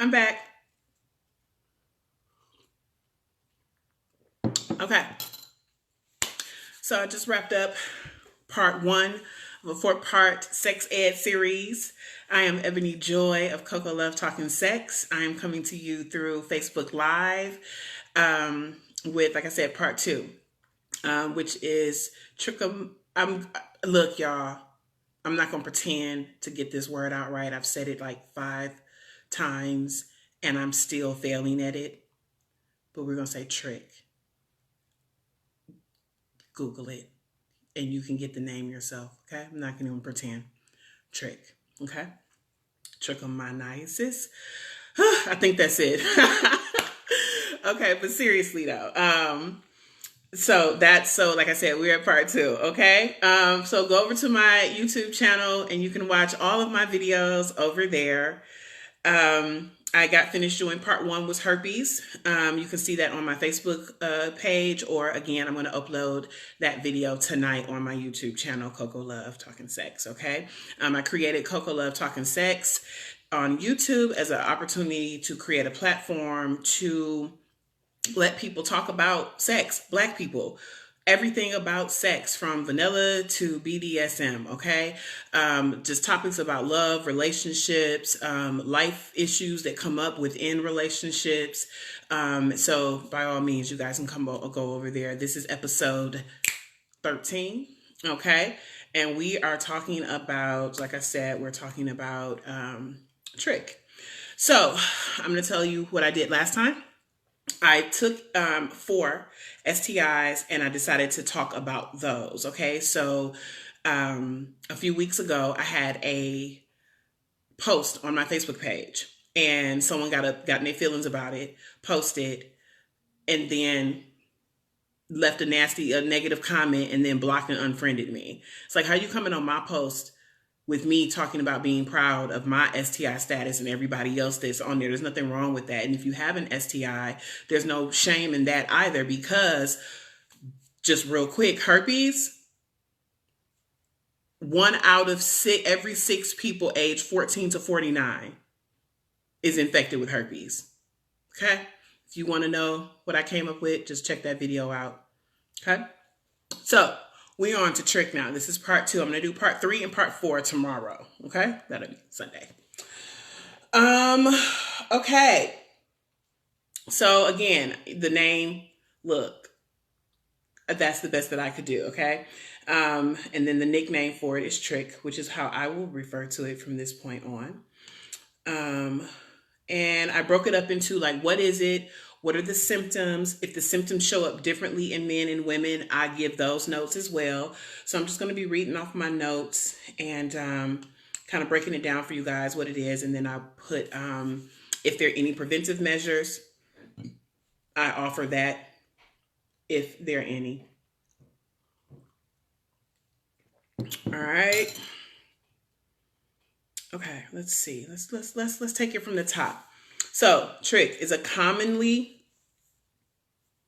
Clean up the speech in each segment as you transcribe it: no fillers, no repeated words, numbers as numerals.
I'm back. Okay, so I just wrapped up part one of a four-part sex ed series. I am Ebony Joy of CocoLove Talking Sex. I am coming to you through Facebook Live with, like I said, part two, which is trichom. Look, y'all. I'm not gonna pretend to get this word out right. I've said it like 5 times, and I'm still failing at it. But we're gonna say trick. Google it, and you can get the name yourself. Okay, I'm not gonna even pretend. Trick. Okay, Trichomoniasis. I think that's it. Okay, but seriously though, so like I said, we're at part two. Okay, so go over to my YouTube channel and you can watch all of my videos over there. I got finished doing part one was herpes. You can see that on my Facebook page, or again, I'm going to upload that video tonight on my YouTube channel, CocoLove Talking Sex. Okay, I created CocoLove Talking Sex on YouTube as an opportunity to create a platform to let people talk about sex, Black people, everything about sex from vanilla to BDSM, okay? Just topics about love, relationships, life issues that come up within relationships. So by all means, you guys can go over there. This is episode 13, okay? And we are talking about, like I said, we're talking about trick. So I'm going to tell you what I did last time. I took 4 STIs and I decided to talk about those. Okay, so a few weeks ago, I had a post on my Facebook page, and someone got their feelings about it, posted, and then left a negative comment, and then blocked and unfriended me. It's like, how are you coming on my post with me talking about being proud of my STI status and everybody else that's on there? There's nothing wrong with that. And if you have an STI, there's no shame in that either, because just real quick, herpes, 1 out of every 6 people aged 14 to 49 is infected with herpes. Okay? If you want to know what I came up with, just check that video out. Okay? So, we're on to trick now. This is part 2. I'm going to do part 3 and part 4 tomorrow. Okay? That'll be Sunday. Okay. So again, the name, look, that's the best that I could do. Okay. And then the nickname for it is Trick, which is how I will refer to it from this point on. And I broke it up into like, what is it? What are the symptoms? If the symptoms show up differently in men and women, I give those notes as well. So I'm just going to be reading off my notes and kind of breaking it down for you guys, what it is. And then I'll put, if there are any preventive measures, I offer that if there are any. All right. Okay, let's see. Let's take it from the top. So, trick is a commonly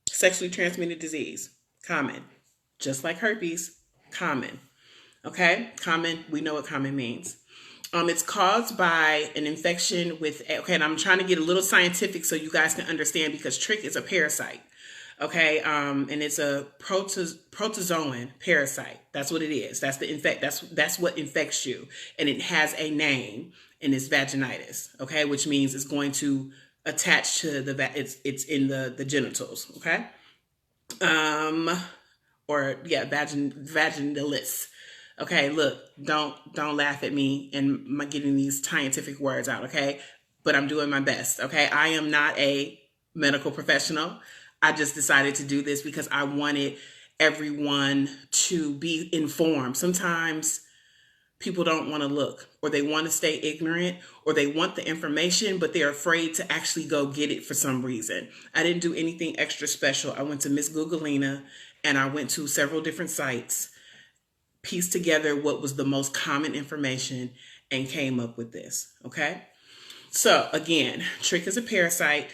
sexually transmitted disease. Common. Just like herpes, common. Okay? Common, we know what common means. It's caused by an infection with, okay, and I'm trying to get a little scientific so you guys can understand, because trick is a parasite. Okay, and it's a protozoan parasite. That's what it is. That's that's what infects you, and it has a name, and it's vaginitis. Okay, which means it's going to attach to it's in the genitals. Okay, vaginalis. Okay, look, don't laugh at me and my getting these scientific words out. Okay, but I'm doing my best. Okay, I am not a medical professional. I just decided to do this because I wanted everyone to be informed. Sometimes people don't want to look, or they want to stay ignorant, or they want the information, but they're afraid to actually go get it for some reason. I didn't do anything extra special. I went to Miss Googleina and I went to several different sites, pieced together what was the most common information, and came up with this. Okay. So again, trick is a parasite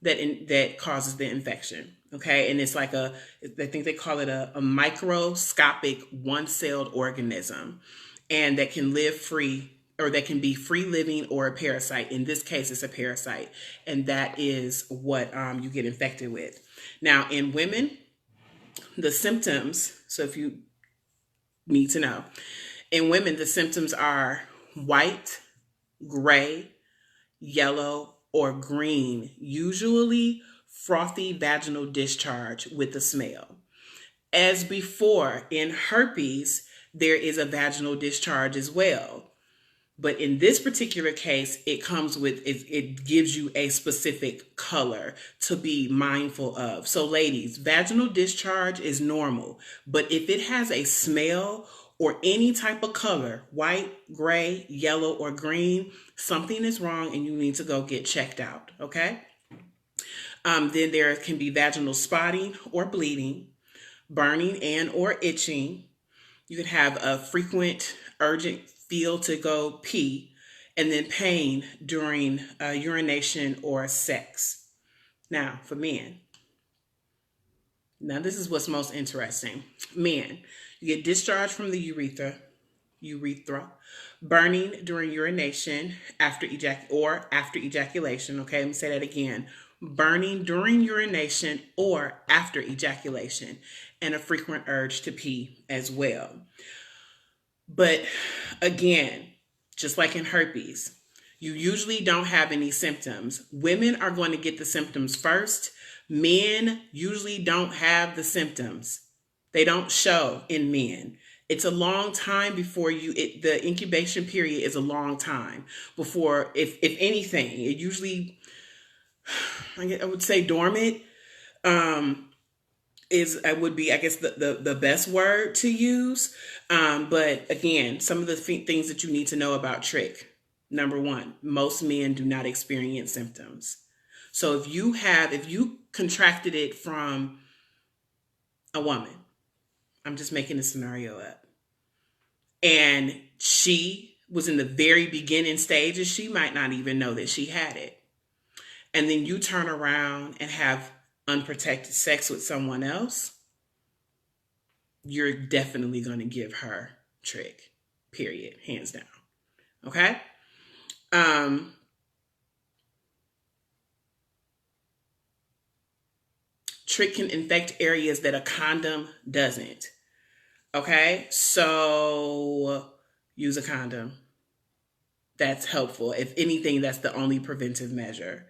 that causes the infection. Okay. And it's like I think they call it a microscopic one-celled organism, and that can live free or they can be free living or a parasite. In this case, it's a parasite, and that is what you get infected with. Now, in women, the symptoms, so if you need to know, in women, the symptoms are white, gray, yellow, or green, usually frothy vaginal discharge with a smell. As before, in herpes, there is a vaginal discharge as well. But in this particular case, it comes with, it gives you a specific color to be mindful of. So ladies, vaginal discharge is normal, but if it has a smell or any type of color, white, gray, yellow, or green, something is wrong and you need to go get checked out, okay? Then there can be vaginal spotting or bleeding, burning and or itching. You can have a frequent urgent feel to go pee, and then pain during urination or sex. Now, for men, now this is what's most interesting. Men, you get discharge from the urethra, burning during urination after ejaculation. Okay, let me say that again. Burning during urination or after ejaculation, and a frequent urge to pee as well. But again, just like in herpes, you usually don't have any symptoms. Women are going to get the symptoms first. Men usually don't have the symptoms. They don't show in men. It's a long time before the incubation period is a long time before, if anything, it usually, I would say dormant, would be, I guess, the best word to use. But again, some of the things that you need to know about trich. Number one, most men do not experience symptoms. So if you contracted it from a woman, I'm just making a scenario up, and she was in the very beginning stages, she might not even know that she had it. And then you turn around and have unprotected sex with someone else, you're definitely going to give her trich, period, hands down. Okay? Trich can infect areas that a condom doesn't. Okay? So use a condom. That's helpful. If anything, that's the only preventive measure.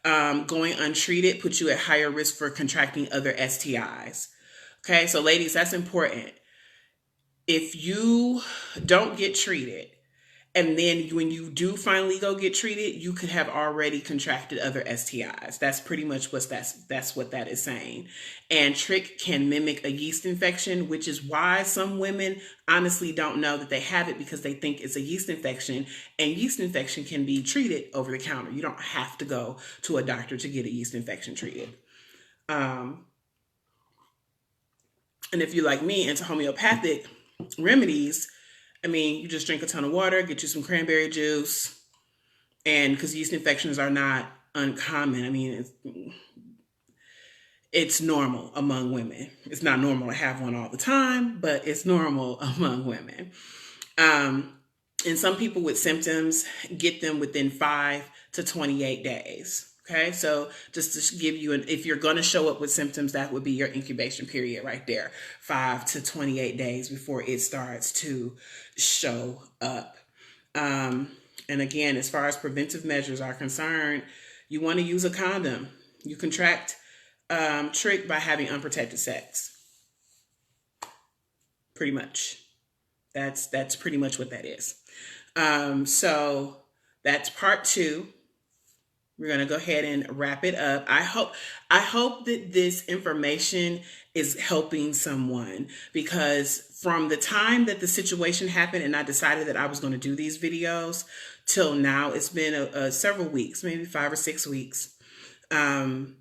Going untreated puts you at higher risk for contracting other STIs. Okay, so ladies, that's important. If you don't get treated, and then when you do finally go get treated, you could have already contracted other STIs. That's pretty much that's what that is saying. And trich can mimic a yeast infection, which is why some women honestly don't know that they have it, because they think it's a yeast infection. And yeast infection can be treated over the counter. You don't have to go to a doctor to get a yeast infection treated. And if you're like me, into homeopathic remedies, I mean, you just drink a ton of water, get you some cranberry juice, and because yeast infections are not uncommon. I mean, it's normal among women. It's not normal to have one all the time, but it's normal among women. And some people with symptoms get them within 5 to 28 days. Okay, so just to give you if you're going to show up with symptoms, that would be your incubation period right there, 5 to 28 days before it starts to show up. And again, as far as preventive measures are concerned, you want to use a condom. You contract trich by having unprotected sex. Pretty much. That's pretty much what that is. So that's part 2. We're going to go ahead and wrap it up. I hope that this information is helping someone, because from the time that the situation happened and I decided that I was going to do these videos till now, it's been several weeks, maybe 5 or 6 weeks. And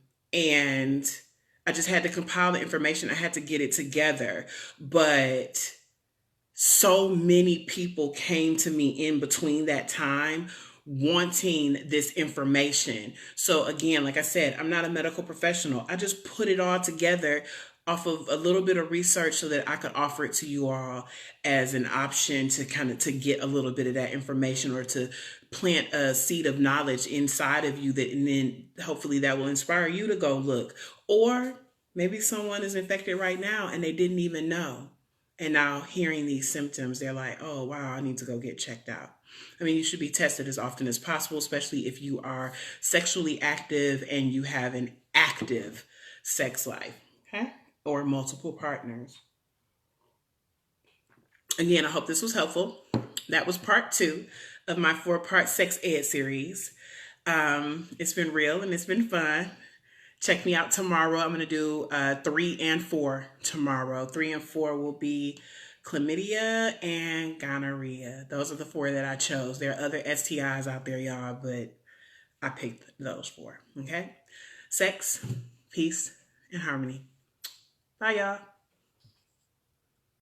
I just had to compile the information. I had to get it together. But so many people came to me in between that time wanting this information. So again, like I said, I'm not a medical professional. I just put it all together off of a little bit of research so that I could offer it to you all as an option to kind of to get a little bit of that information, or to plant a seed of knowledge inside of you, that, and then hopefully that will inspire you to go look. Or maybe someone is infected right now and they didn't even know. And now hearing these symptoms, they're like, oh, wow, I need to go get checked out. I mean, you should be tested as often as possible, especially if you are sexually active and you have an active sex life, okay? Or multiple partners. Again, I hope this was helpful. That was part 2 of my 4-part sex ed series. It's been real and it's been fun. Check me out tomorrow. I'm going to do 3 and 4 tomorrow. 3 and 4 will be chlamydia and gonorrhea. Those are the 4 that I chose. There are other STIs out there, y'all, but I picked those 4. Okay? Sex, peace, and harmony. Bye, y'all.